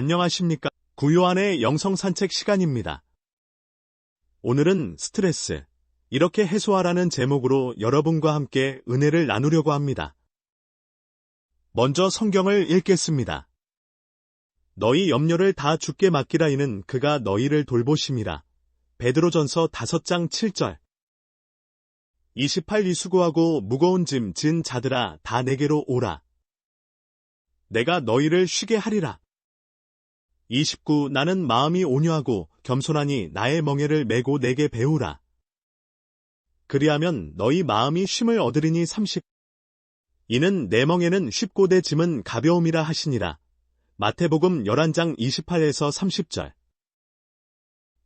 안녕하십니까? 구요한의 영성 산책 시간입니다. 오늘은 스트레스, 이렇게 해소하라는 제목으로 여러분과 함께 은혜를 나누려고 합니다. 먼저 성경을 읽겠습니다. 너희 염려를 다 주께 맡기라 이는 그가 너희를 돌보심이라. 베드로전서 5장 7절. 28 수고하고 무거운 짐 진 자들아 다 내게로 오라. 내가 너희를 쉬게 하리라. 29 나는 마음이 온유하고 겸손하니 나의 멍에를 메고 내게 배우라. 그리하면 너희 마음이 쉼을 얻으리니 30 이는 내 멍에는 쉽고 내 짐은 가벼움이라 하시니라. 마태복음 11장 28에서 30절.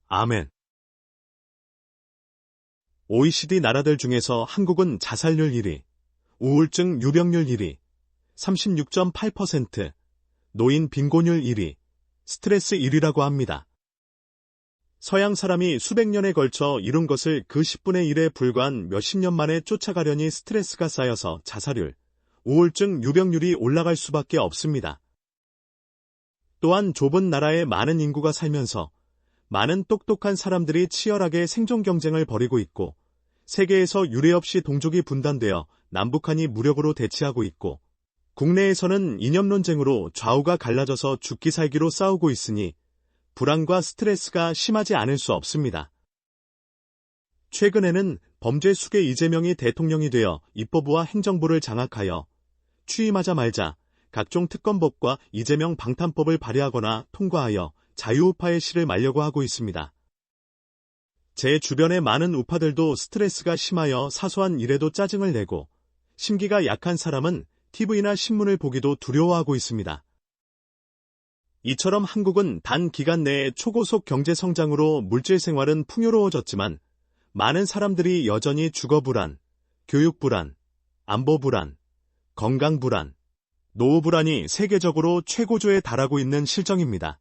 아멘. OECD 나라들 중에서 한국은 자살률 1위, 우울증 유병률 1위, 36.8%, 노인 빈곤율 1위, 스트레스 1위라고 합니다. 서양 사람이 수백 년에 걸쳐 이룬 것을 그 10분의 1에 불과한 몇십 년 만에 쫓아가려니 스트레스가 쌓여서 자살률, 우울증 유병률이 올라갈 수밖에 없습니다. 또한 좁은 나라에 많은 인구가 살면서 많은 똑똑한 사람들이 치열하게 생존 경쟁을 벌이고 있고 세계에서 유례없이 동족이 분단되어 남북한이 무력으로 대치하고 있고 국내에서는 이념 논쟁으로 좌우가 갈라져서 죽기 살기로 싸우고 있으니 불안과 스트레스가 심하지 않을 수 없습니다. 최근에는 범죄 수괴 이재명이 대통령이 되어 입법부와 행정부를 장악하여 취임하자마자 각종 특검법과 이재명 방탄법을 발의하거나 통과하여 자유우파의 실을 말려고 하고 있습니다. 제 주변의 많은 우파들도 스트레스가 심하여 사소한 일에도 짜증을 내고 심기가 약한 사람은 TV나 신문을 보기도 두려워하고 있습니다. 이처럼 한국은 단 기간 내에 초고속 경제 성장으로 물질 생활은 풍요로워졌지만 많은 사람들이 여전히 주거 불안, 교육 불안, 안보 불안, 건강 불안, 노후 불안이 세계적으로 최고조에 달하고 있는 실정입니다.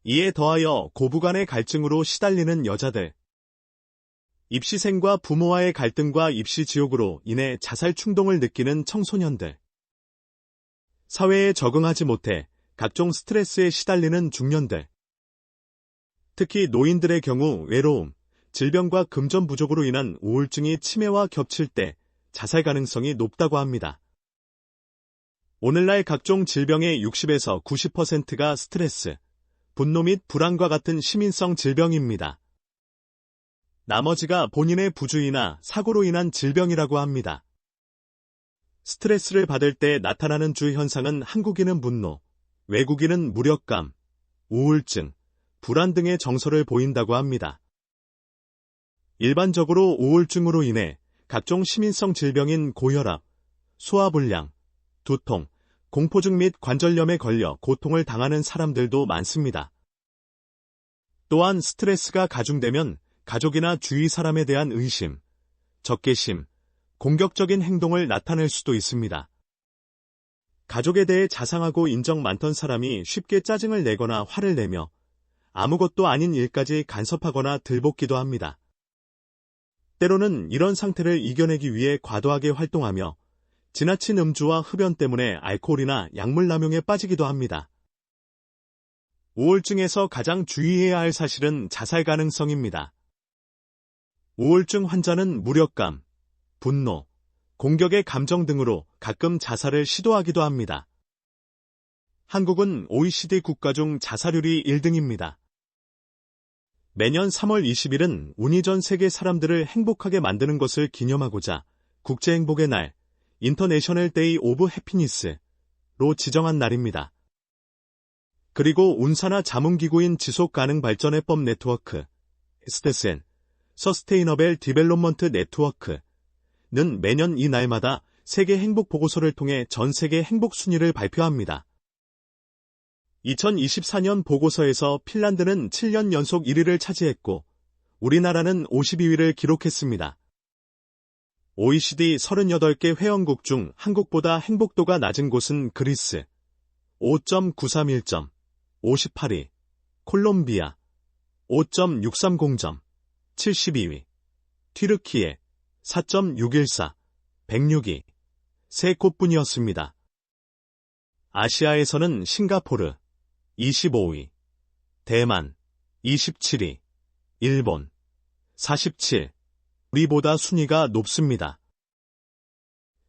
이에 더하여 고부간의 갈증으로 시달리는 여자들, 입시생과 부모와의 갈등과 입시 지옥으로 인해 자살 충동을 느끼는 청소년들, 사회에 적응하지 못해 각종 스트레스에 시달리는 중년들, 특히 노인들의 경우 외로움, 질병과 금전 부족으로 인한 우울증이 치매와 겹칠 때 자살 가능성이 높다고 합니다. 오늘날 각종 질병의 60에서 90%가 스트레스, 분노 및 불안과 같은 시민성 질병입니다. 나머지가 본인의 부주의나 사고로 인한 질병이라고 합니다. 스트레스를 받을 때 나타나는 주 현상은 한국인은 분노, 외국인은 무력감, 우울증, 불안 등의 정서를 보인다고 합니다. 일반적으로 우울증으로 인해 각종 시민성 질병인 고혈압, 소화불량, 두통, 공포증 및 관절염에 걸려 고통을 당하는 사람들도 많습니다. 또한 스트레스가 가중되면 가족이나 주위 사람에 대한 의심, 적개심, 공격적인 행동을 나타낼 수도 있습니다. 가족에 대해 자상하고 인정 많던 사람이 쉽게 짜증을 내거나 화를 내며 아무것도 아닌 일까지 간섭하거나 들볶기도 합니다. 때로는 이런 상태를 이겨내기 위해 과도하게 활동하며 지나친 음주와 흡연 때문에 알코올이나 약물 남용에 빠지기도 합니다. 우울증에서 가장 주의해야 할 사실은 자살 가능성입니다. 우울증 환자는 무력감, 분노, 공격의 감정 등으로 가끔 자살을 시도하기도 합니다. 한국은 OECD 국가 중 자살률이 1등입니다. 매년 3월 20일은 운이 전 세계 사람들을 행복하게 만드는 것을 기념하고자 국제행복의 날, 인터내셔널 데이 오브 해피니스로 지정한 날입니다. 그리고 운산화 자문기구인 지속가능발전해법 네트워크, SDGN, 서스테이너벨 디벨롭먼트 네트워크는 매년 이 날마다 세계 행복 보고서를 통해 전 세계 행복 순위를 발표합니다. 2024년 보고서에서 핀란드는 7년 연속 1위를 차지했고 우리나라는 52위를 기록했습니다. OECD 38개 회원국 중 한국보다 행복도가 낮은 곳은 그리스 5.931점, 58위, 콜롬비아 5.630점, 72위, 튀르키예 4.614, 106위, 세 곳뿐이었습니다. 아시아에서는 싱가포르 25위, 대만 27위, 일본 47, 우리보다 순위가 높습니다.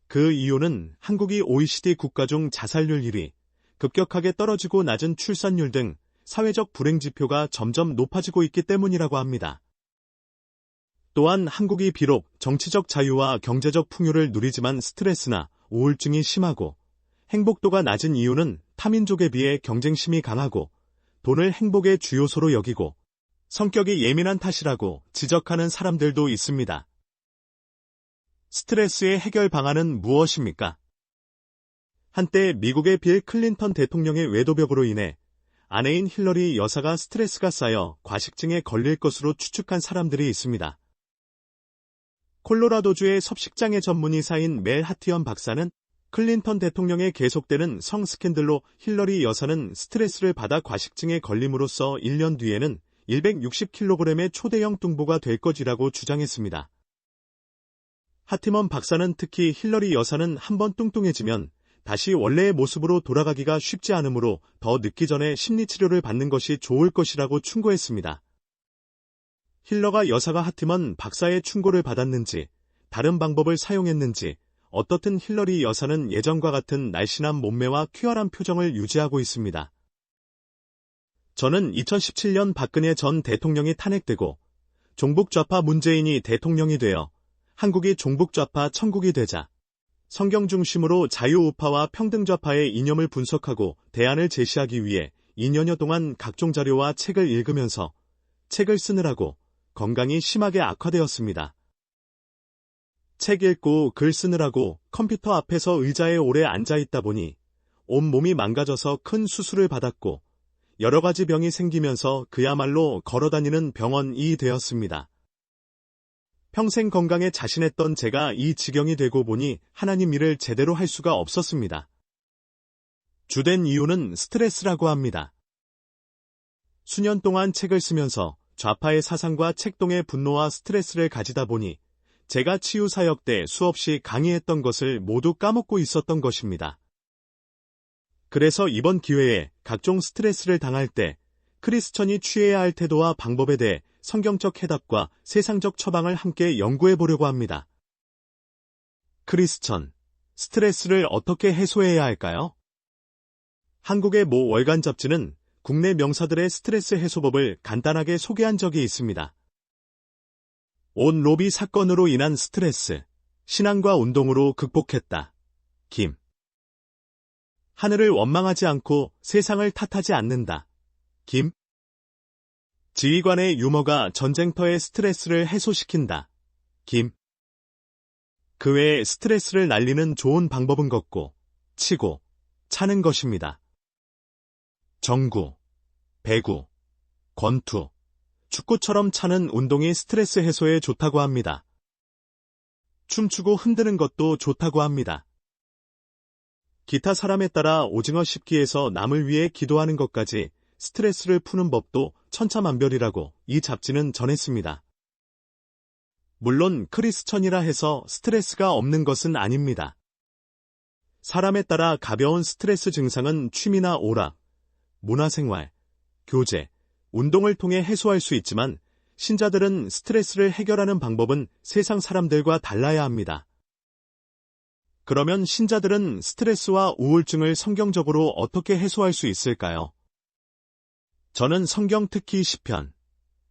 그 이유는 한국이 OECD 국가 중 자살률 1위, 급격하게 떨어지고 낮은 출산율 등 사회적 불행 지표가 점점 높아지고 있기 때문이라고 합니다. 또한 한국이 비록 정치적 자유와 경제적 풍요를 누리지만 스트레스나 우울증이 심하고 행복도가 낮은 이유는 타민족에 비해 경쟁심이 강하고 돈을 행복의 주요소로 여기고 성격이 예민한 탓이라고 지적하는 사람들도 있습니다. 스트레스의 해결 방안은 무엇입니까? 한때 미국의 빌 클린턴 대통령의 외도벽으로 인해 아내인 힐러리 여사가 스트레스가 쌓여 과식증에 걸릴 것으로 추측한 사람들이 있습니다. 콜로라도주의 섭식장애 전문의사인 멜 하티언 박사는 클린턴 대통령의 계속되는 성 스캔들로 힐러리 여사는 스트레스를 받아 과식증에 걸림으로써 1년 뒤에는 160kg의 초대형 뚱보가 될 것이라고 주장했습니다. 하티먼 박사는 특히 힐러리 여사는 한번 뚱뚱해지면 다시 원래의 모습으로 돌아가기가 쉽지 않으므로 더 늦기 전에 심리치료를 받는 것이 좋을 것이라고 충고했습니다. 힐러가 여사가 하티먼 박사의 충고를 받았는지, 다른 방법을 사용했는지, 어떻든 힐러리 여사는 예전과 같은 날씬한 몸매와 쾌활한 표정을 유지하고 있습니다. 저는 2017년 박근혜 전 대통령이 탄핵되고 종북좌파 문재인이 대통령이 되어 한국이 종북좌파 천국이 되자 성경 중심으로 자유우파와 평등좌파의 이념을 분석하고 대안을 제시하기 위해 2년여 동안 각종 자료와 책을 읽으면서 책을 쓰느라고 건강이 심하게 악화되었습니다. 책 읽고 글 쓰느라고 컴퓨터 앞에서 의자에 오래 앉아있다 보니 온몸이 망가져서 큰 수술을 받았고 여러 가지 병이 생기면서 그야말로 걸어다니는 병원이 되었습니다. 평생 건강에 자신했던 제가 이 지경이 되고 보니 하나님 일을 제대로 할 수가 없었습니다. 주된 이유는 스트레스라고 합니다. 수년 동안 책을 쓰면서 좌파의 사상과 책동의 분노와 스트레스를 가지다 보니 제가 치유사역 때 수없이 강의했던 것을 모두 까먹고 있었던 것입니다. 그래서 이번 기회에 각종 스트레스를 당할 때 크리스천이 취해야 할 태도와 방법에 대해 성경적 해답과 세상적 처방을 함께 연구해 보려고 합니다. 크리스천, 스트레스를 어떻게 해소해야 할까요? 한국의 모 월간 잡지는 국내 명사들의 스트레스 해소법을 간단하게 소개한 적이 있습니다. 온 로비 사건으로 인한 스트레스, 신앙과 운동으로 극복했다. 김. 하늘을 원망하지 않고 세상을 탓하지 않는다. 김. 지휘관의 유머가 전쟁터의 스트레스를 해소시킨다. 김. 그 외에 스트레스를 날리는 좋은 방법은 걷고, 치고, 차는 것입니다. 정구, 배구, 권투, 축구처럼 차는 운동이 스트레스 해소에 좋다고 합니다. 춤추고 흔드는 것도 좋다고 합니다. 기타 사람에 따라 오징어 씹기에서 남을 위해 기도하는 것까지 스트레스를 푸는 법도 천차만별이라고 이 잡지는 전했습니다. 물론 크리스천이라 해서 스트레스가 없는 것은 아닙니다. 사람에 따라 가벼운 스트레스 증상은 취미나 오락, 문화생활, 교제, 운동을 통해 해소할 수 있지만 신자들은 스트레스를 해결하는 방법은 세상 사람들과 달라야 합니다. 그러면 신자들은 스트레스와 우울증을 성경적으로 어떻게 해소할 수 있을까요? 저는 성경 특히 시편,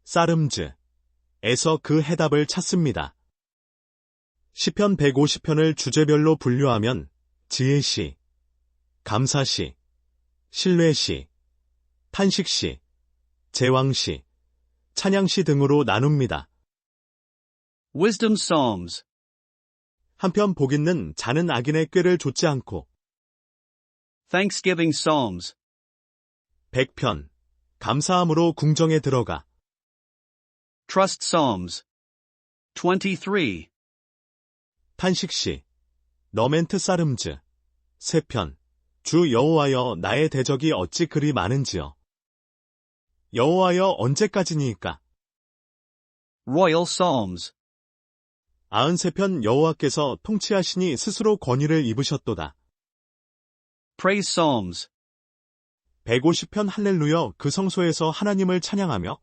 사름즈에서 그 해답을 찾습니다. 시편 150편을 주제별로 분류하면 지혜시, 감사시, 신뢰시, 탄식시, 제왕시, 찬양시 등으로 나눕니다. Wisdom Psalms. 한편 복있는 자는 악인의 꾀를 좇지 않고 Thanksgiving Psalms. 100편, 감사함으로 궁정에 들어가 Trust Psalms. 23. 탄식시, 너멘트 사름즈 3편, 주 여호와여 나의 대적이 어찌 그리 많은지요. 여호와여 언제까지니이까? Royal Psalms. 93편 여호와께서 통치하시니 스스로 권위를 입으셨도다. Praise Psalms. 150편 할렐루야 그 성소에서 하나님을 찬양하며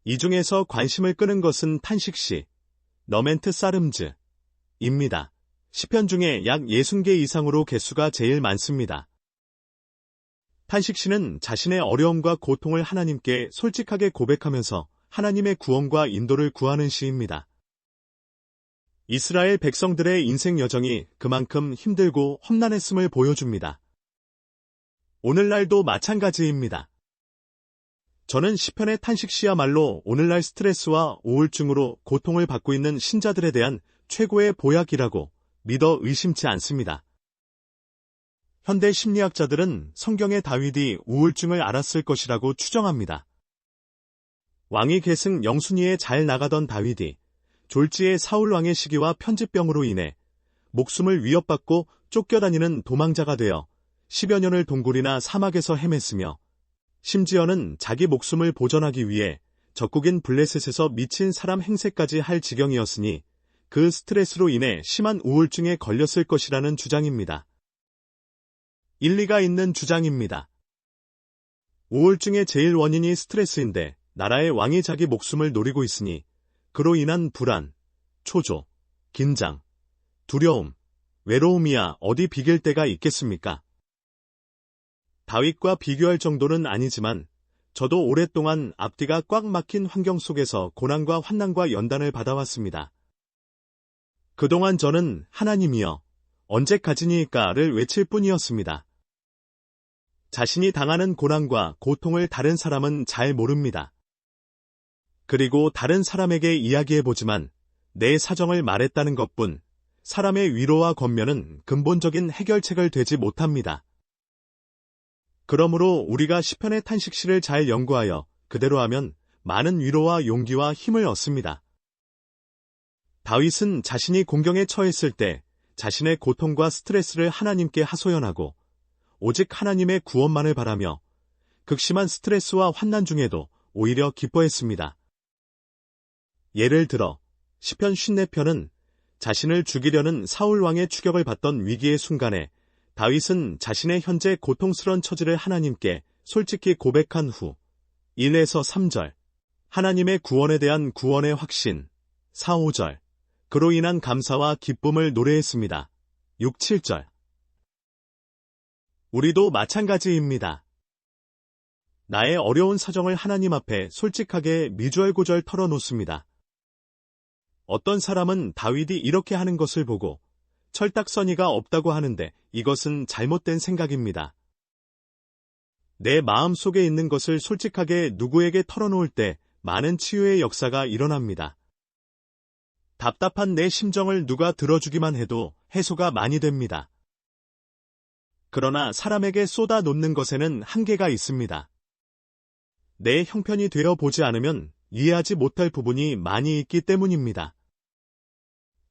이 중에서 관심을 끄는 것은 탄식시, 너멘트 사름즈입니다. 시편 중에 약 60개 이상으로 개수가 제일 많습니다. 탄식시는 자신의 어려움과 고통을 하나님께 솔직하게 고백하면서 하나님의 구원과 인도를 구하는 시입니다. 이스라엘 백성들의 인생 여정이 그만큼 힘들고 험난했음을 보여줍니다. 오늘날도 마찬가지입니다. 저는 시편의 탄식시야말로 오늘날 스트레스와 우울증으로 고통을 받고 있는 신자들에 대한 최고의 보약이라고 믿어 의심치 않습니다. 현대 심리학자들은 성경의 다윗이 우울증을 앓았을 것이라고 추정합니다. 왕위 계승 영순위에 잘 나가던 다윗이 졸지의 사울 왕의 시기와 편집병으로 인해 목숨을 위협받고 쫓겨다니는 도망자가 되어 10여 년을 동굴이나 사막에서 헤맸으며 심지어는 자기 목숨을 보전하기 위해 적국인 블레셋에서 미친 사람 행세까지 할 지경이었으니 그 스트레스로 인해 심한 우울증에 걸렸을 것이라는 주장입니다. 일리가 있는 주장입니다. 우울증의 제일 원인이 스트레스인데 나라의 왕이 자기 목숨을 노리고 있으니 그로 인한 불안, 초조, 긴장, 두려움, 외로움이야 어디 비길 데가 있겠습니까? 다윗과 비교할 정도는 아니지만 저도 오랫동안 앞뒤가 꽉 막힌 환경 속에서 고난과 환난과 연단을 받아왔습니다. 그동안 저는 하나님이여 언제까지니까를 외칠 뿐이었습니다. 자신이 당하는 고난과 고통을 다른 사람은 잘 모릅니다. 그리고 다른 사람에게 이야기해보지만 내 사정을 말했다는 것뿐 사람의 위로와 권면은 근본적인 해결책을 되지 못합니다. 그러므로 우리가 시편의 탄식시를 잘 연구하여 그대로 하면 많은 위로와 용기와 힘을 얻습니다. 다윗은 자신이 공경에 처했을 때 자신의 고통과 스트레스를 하나님께 하소연하고 오직 하나님의 구원만을 바라며 극심한 스트레스와 환난 중에도 오히려 기뻐했습니다. 예를 들어 시편 54편은 자신을 죽이려는 사울 왕의 추격을 받던 위기의 순간에 다윗은 자신의 현재 고통스러운 처지를 하나님께 솔직히 고백한 후 1에서 3절 하나님의 구원에 대한 구원의 확신 4, 5절 그로 인한 감사와 기쁨을 노래했습니다. 6, 7절 우리도 마찬가지입니다. 나의 어려운 사정을 하나님 앞에 솔직하게 미주알고절 털어놓습니다. 어떤 사람은 다윗이 이렇게 하는 것을 보고 철딱서니가 없다고 하는데 이것은 잘못된 생각입니다. 내 마음 속에 있는 것을 솔직하게 누구에게 털어놓을 때 많은 치유의 역사가 일어납니다. 답답한 내 심정을 누가 들어주기만 해도 해소가 많이 됩니다. 그러나 사람에게 쏟아 놓는 것에는 한계가 있습니다. 내 형편이 되어 보지 않으면 이해하지 못할 부분이 많이 있기 때문입니다.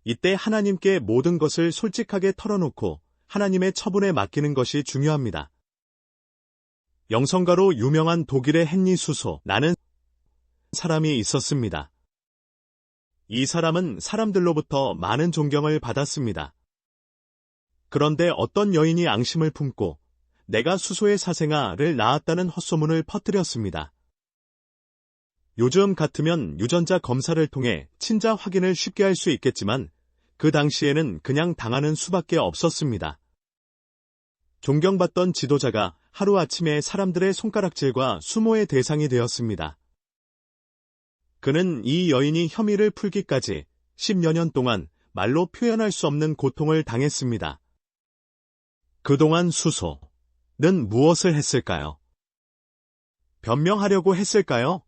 이때 하나님께 모든 것을 솔직하게 털어놓고 하나님의 처분에 맡기는 것이 중요합니다. 영성가로 유명한 독일의 헨리 수소라는 사람이 있었습니다. 이 사람은 사람들로부터 많은 존경을 받았습니다. 그런데 어떤 여인이 앙심을 품고 내가 수소의 사생아를 낳았다는 헛소문을 퍼뜨렸습니다. 요즘 같으면 유전자 검사를 통해 친자 확인을 쉽게 할 수 있겠지만 그 당시에는 그냥 당하는 수밖에 없었습니다. 존경받던 지도자가 하루아침에 사람들의 손가락질과 수모의 대상이 되었습니다. 그는 이 여인이 혐의를 풀기까지 10여 년 동안 말로 표현할 수 없는 고통을 당했습니다. 그동안 수소는 무엇을 했을까요? 변명하려고 했을까요?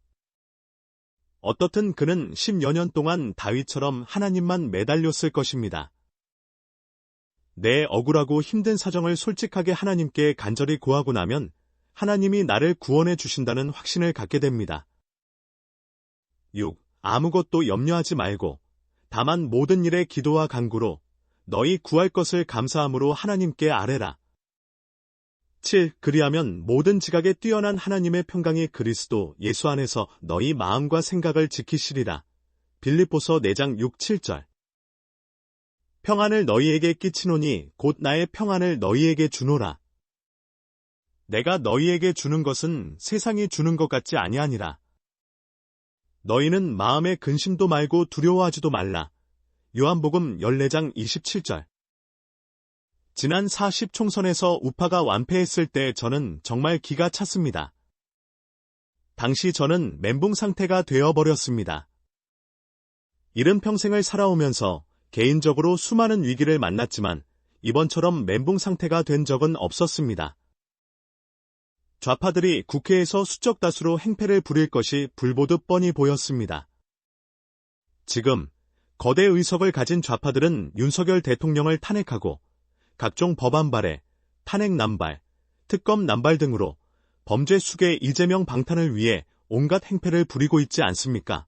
어떻든 그는 10여 년 동안 다윗처럼 하나님만 매달렸을 것입니다. 내 억울하고 힘든 사정을 솔직하게 하나님께 간절히 구하고 나면 하나님이 나를 구원해 주신다는 확신을 갖게 됩니다. 6. 아무것도 염려하지 말고 다만 모든 일에 기도와 간구로 너희 구할 것을 감사함으로 하나님께 아뢰라. 7. 그리하면 모든 지각에 뛰어난 하나님의 평강이 그리스도 예수 안에서 너희 마음과 생각을 지키시리라. 빌립보서 4장 6, 7절 평안을 너희에게 끼치노니 곧 나의 평안을 너희에게 주노라. 내가 너희에게 주는 것은 세상이 주는 것 같지 아니하니라. 너희는 마음에 근심도 말고 두려워하지도 말라. 요한복음 14장 27절. 지난 40 총선에서 우파가 완패했을 때 저는 정말 기가 찼습니다. 당시 저는 멘붕 상태가 되어버렸습니다. 이른 평생을 살아오면서 개인적으로 수많은 위기를 만났지만 이번처럼 멘붕 상태가 된 적은 없었습니다. 좌파들이 국회에서 수적 다수로 행패를 부릴 것이 불보듯 뻔히 보였습니다. 지금 거대 의석을 가진 좌파들은 윤석열 대통령을 탄핵하고 각종 법안 발의, 탄핵 남발, 특검 남발 등으로 범죄 수괴 이재명 방탄을 위해 온갖 행패를 부리고 있지 않습니까?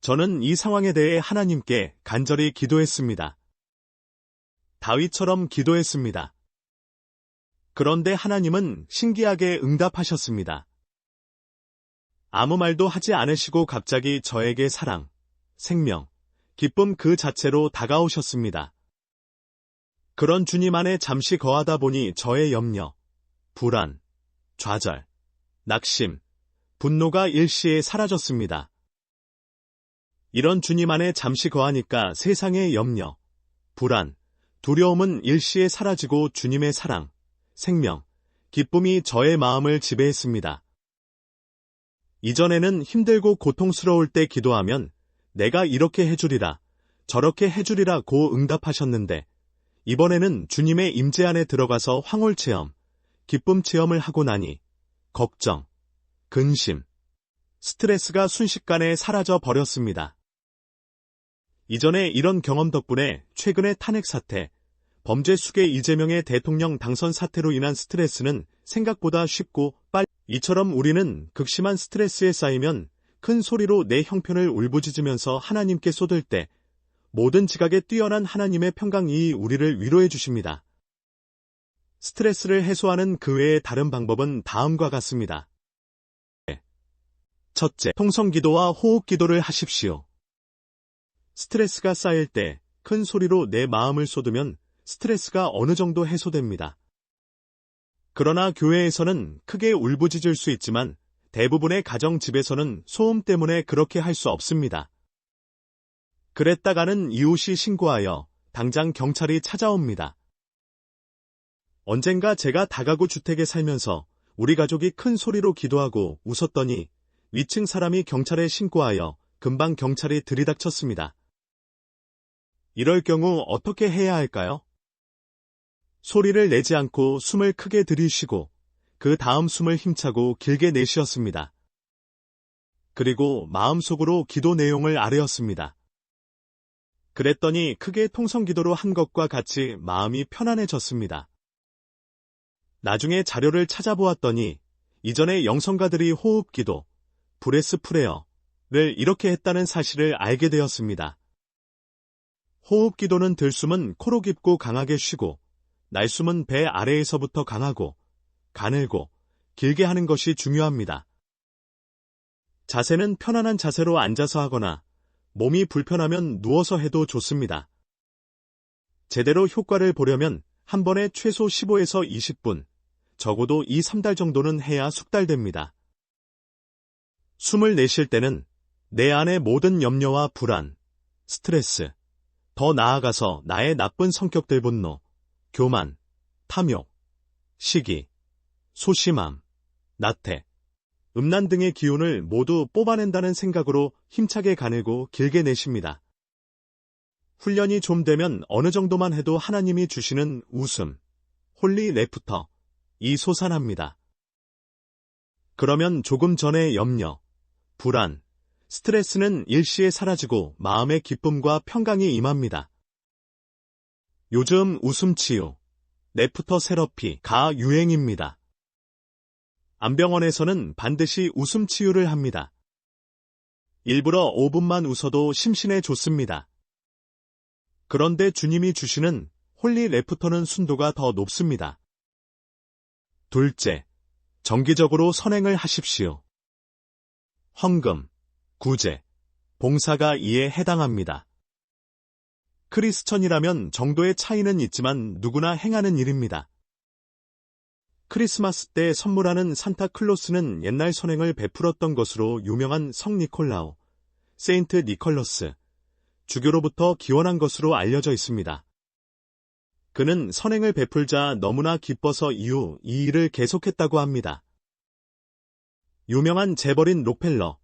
저는 이 상황에 대해 하나님께 간절히 기도했습니다. 다윗처럼 기도했습니다. 그런데 하나님은 신기하게 응답하셨습니다. 아무 말도 하지 않으시고 갑자기 저에게 사랑, 생명, 기쁨 그 자체로 다가오셨습니다. 그런 주님 안에 잠시 거하다 보니 저의 염려, 불안, 좌절, 낙심, 분노가 일시에 사라졌습니다. 이런 주님 안에 잠시 거하니까 세상의 염려, 불안, 두려움은 일시에 사라지고 주님의 사랑, 생명, 기쁨이 저의 마음을 지배했습니다. 이전에는 힘들고 고통스러울 때 기도하면 내가 이렇게 해주리라, 저렇게 해주리라고 응답하셨는데 이번에는 주님의 임재 안에 들어가서 황홀 체험, 기쁨 체험을 하고 나니 걱정, 근심, 스트레스가 순식간에 사라져 버렸습니다. 이전에 이런 경험 덕분에 최근의 탄핵 사태, 범죄 수괴 이재명의 대통령 당선 사태로 인한 스트레스는 생각보다 쉽고 빨리 이처럼 우리는 극심한 스트레스에 쌓이면 큰 소리로 내 형편을 울부짖으면서 하나님께 쏟을 때 모든 지각에 뛰어난 하나님의 평강이 우리를 위로해 주십니다. 스트레스를 해소하는 그 외의 다른 방법은 다음과 같습니다. 첫째, 통성기도와 호흡기도를 하십시오. 스트레스가 쌓일 때 큰 소리로 내 마음을 쏟으면 스트레스가 어느 정도 해소됩니다. 그러나 교회에서는 크게 울부짖을 수 있지만 대부분의 가정집에서는 소음 때문에 그렇게 할 수 없습니다. 그랬다가는 이웃이 신고하여 당장 경찰이 찾아옵니다. 언젠가 제가 다가구 주택에 살면서 우리 가족이 큰 소리로 기도하고 웃었더니 위층 사람이 경찰에 신고하여 금방 경찰이 들이닥쳤습니다. 이럴 경우 어떻게 해야 할까요? 소리를 내지 않고 숨을 크게 들이쉬고 그 다음 숨을 힘차고 길게 내쉬었습니다. 그리고 마음속으로 기도 내용을 아뢰었습니다. 그랬더니 크게 통성기도로 한 것과 같이 마음이 편안해졌습니다. 나중에 자료를 찾아보았더니 이전에 영성가들이 호흡기도, 브레스 프레어를 이렇게 했다는 사실을 알게 되었습니다. 호흡기도는 들숨은 코로 깊고 강하게 쉬고 날숨은 배 아래에서부터 강하고 가늘고 길게 하는 것이 중요합니다. 자세는 편안한 자세로 앉아서 하거나 몸이 불편하면 누워서 해도 좋습니다. 제대로 효과를 보려면 한 번에 최소 15에서 20분, 적어도 2-3달 정도는 해야 숙달됩니다. 숨을 내쉴 때는 내 안의 모든 염려와 불안, 스트레스, 더 나아가서 나의 나쁜 성격들 분노, 교만, 탐욕, 시기, 소심함, 나태, 음란 등의 기운을 모두 뽑아낸다는 생각으로 힘차게 가늘고 길게 내쉽니다. 훈련이 좀 되면 어느 정도만 해도 하나님이 주시는 웃음, 홀리 레프터이 솟아납니다. 그러면 조금 전의 염려, 불안, 스트레스는 일시에 사라지고 마음의 기쁨과 평강이 임합니다. 요즘 웃음 치유, 레프터 세러피가 유행입니다. 안병원에서는 반드시 웃음 치유를 합니다. 일부러 5분만 웃어도 심신에 좋습니다. 그런데 주님이 주시는 홀리 레프터는 순도가 더 높습니다. 둘째, 정기적으로 선행을 하십시오. 헌금, 구제, 봉사가 이에 해당합니다. 크리스천이라면 정도의 차이는 있지만 누구나 행하는 일입니다. 크리스마스 때 선물하는 산타클로스는 옛날 선행을 베풀었던 것으로 유명한 성 니콜라오, 세인트 니콜러스, 주교로부터 기원한 것으로 알려져 있습니다. 그는 선행을 베풀자 너무나 기뻐서 이후 이 일을 계속했다고 합니다. 유명한 재벌인 록펠러,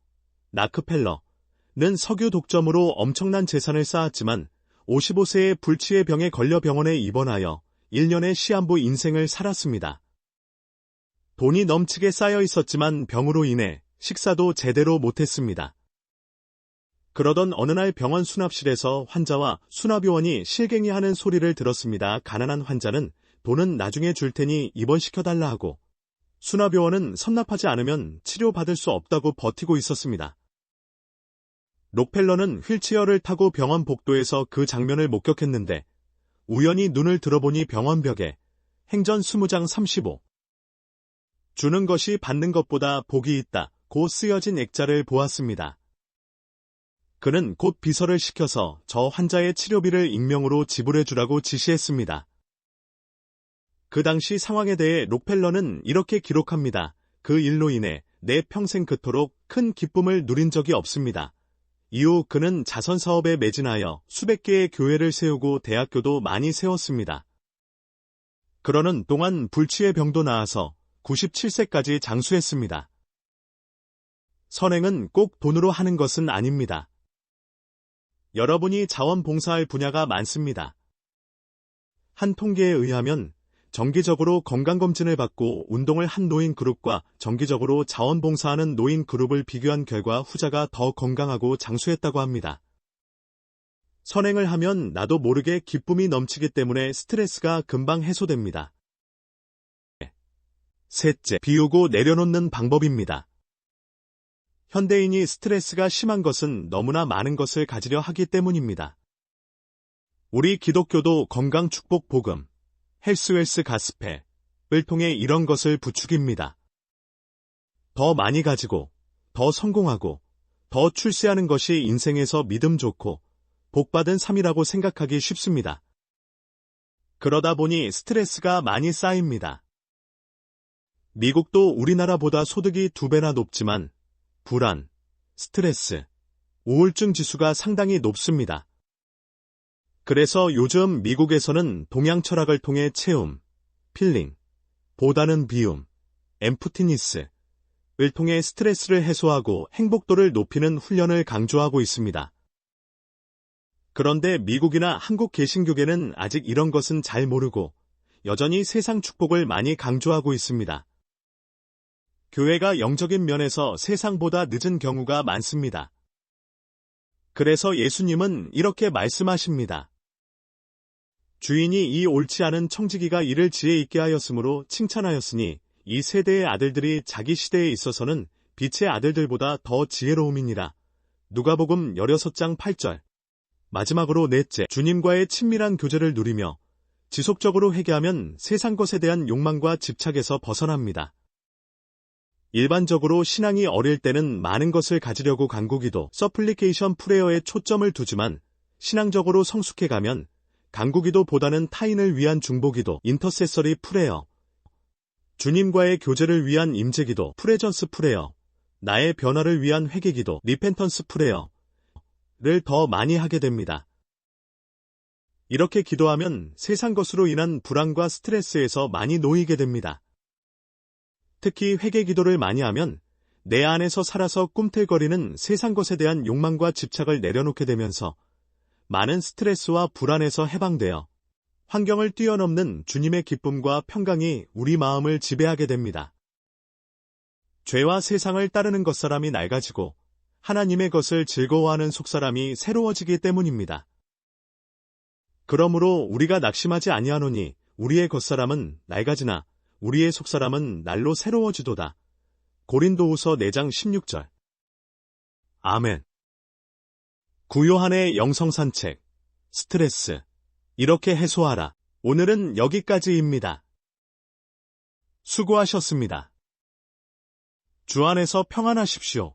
나크펠러는 석유 독점으로 엄청난 재산을 쌓았지만 55세에 불치의 병에 걸려 병원에 입원하여 1년의 시한부 인생을 살았습니다. 돈이 넘치게 쌓여 있었지만 병으로 인해 식사도 제대로 못했습니다. 그러던 어느 날 병원 수납실에서 환자와 수납요원이 실갱이 하는 소리를 들었습니다. 가난한 환자는 돈은 나중에 줄 테니 입원시켜달라 하고 수납요원은 선납하지 않으면 치료받을 수 없다고 버티고 있었습니다. 록펠러는 휠체어를 타고 병원 복도에서 그 장면을 목격했는데 우연히 눈을 들어보니 병원 벽에 행전 20장 35 주는 것이 받는 것보다 복이 있다 고 쓰여진 액자를 보았습니다. 그는 곧 비서를 시켜서 저 환자의 치료비를 익명으로 지불해 주라고 지시했습니다. 그 당시 상황에 대해 록펠러는 이렇게 기록합니다. 그 일로 인해 내 평생 그토록 큰 기쁨을 누린 적이 없습니다. 이후 그는 자선사업에 매진하여 수백 개의 교회를 세우고 대학교도 많이 세웠습니다. 그러는 동안 불치의 병도 나아서 97세까지 장수했습니다. 선행은 꼭 돈으로 하는 것은 아닙니다. 여러분이 자원봉사할 분야가 많습니다. 한 통계에 의하면 정기적으로 건강검진을 받고 운동을 한 노인 그룹과 정기적으로 자원봉사하는 노인 그룹을 비교한 결과 후자가 더 건강하고 장수했다고 합니다. 선행을 하면 나도 모르게 기쁨이 넘치기 때문에 스트레스가 금방 해소됩니다. 셋째, 비우고 내려놓는 방법입니다. 현대인이 스트레스가 심한 것은 너무나 많은 것을 가지려 하기 때문입니다. 우리 기독교도 건강 축복 복음, 헬스웰스 가스펠을 통해 이런 것을 부추깁니다. 더 많이 가지고, 더 성공하고, 더 출세하는 것이 인생에서 믿음 좋고 복받은 삶이라고 생각하기 쉽습니다. 그러다 보니 스트레스가 많이 쌓입니다. 미국도 우리나라보다 소득이 2배나 높지만 불안, 스트레스, 우울증 지수가 상당히 높습니다. 그래서 요즘 미국에서는 동양 철학을 통해 체움, 필링, 보다는 비움, 엠프티니스를 통해 스트레스를 해소하고 행복도를 높이는 훈련을 강조하고 있습니다. 그런데 미국이나 한국 개신교계는 아직 이런 것은 잘 모르고 여전히 세상 축복을 많이 강조하고 있습니다. 교회가 영적인 면에서 세상보다 늦은 경우가 많습니다. 그래서 예수님은 이렇게 말씀하십니다. 주인이 이 옳지 않은 청지기가 이를 지혜 있게 하였으므로 칭찬하였으니 이 세대의 아들들이 자기 시대에 있어서는 빛의 아들들보다 더 지혜로움이니라. 누가복음 16장 8절. 마지막으로 넷째, 주님과의 친밀한 교제를 누리며 지속적으로 회개하면 세상 것에 대한 욕망과 집착에서 벗어납니다. 일반적으로 신앙이 어릴 때는 많은 것을 가지려고 간구기도, 서플리케이션 프레어에 초점을 두지만 신앙적으로 성숙해가면 간구기도보다는 타인을 위한 중보기도, 인터세서리 프레어, 주님과의 교제를 위한 임재기도, 프레전스 프레어, 나의 변화를 위한 회개기도, 리펜턴스 프레어를 더 많이 하게 됩니다. 이렇게 기도하면 세상 것으로 인한 불안과 스트레스에서 많이 놓이게 됩니다. 특히 회개 기도를 많이 하면 내 안에서 살아서 꿈틀거리는 세상 것에 대한 욕망과 집착을 내려놓게 되면서 많은 스트레스와 불안에서 해방되어 환경을 뛰어넘는 주님의 기쁨과 평강이 우리 마음을 지배하게 됩니다. 죄와 세상을 따르는 겉사람이 낡아지고 하나님의 것을 즐거워하는 속사람이 새로워지기 때문입니다. 그러므로 우리가 낙심하지 아니하노니 우리의 겉사람은 낡아지나 우리의 속사람은 날로 새로워지도다. 고린도후서 4장 16절. 아멘. 구요한의 영성산책, 스트레스, 이렇게 해소하라. 오늘은 여기까지입니다. 수고하셨습니다. 주 안에서 평안하십시오.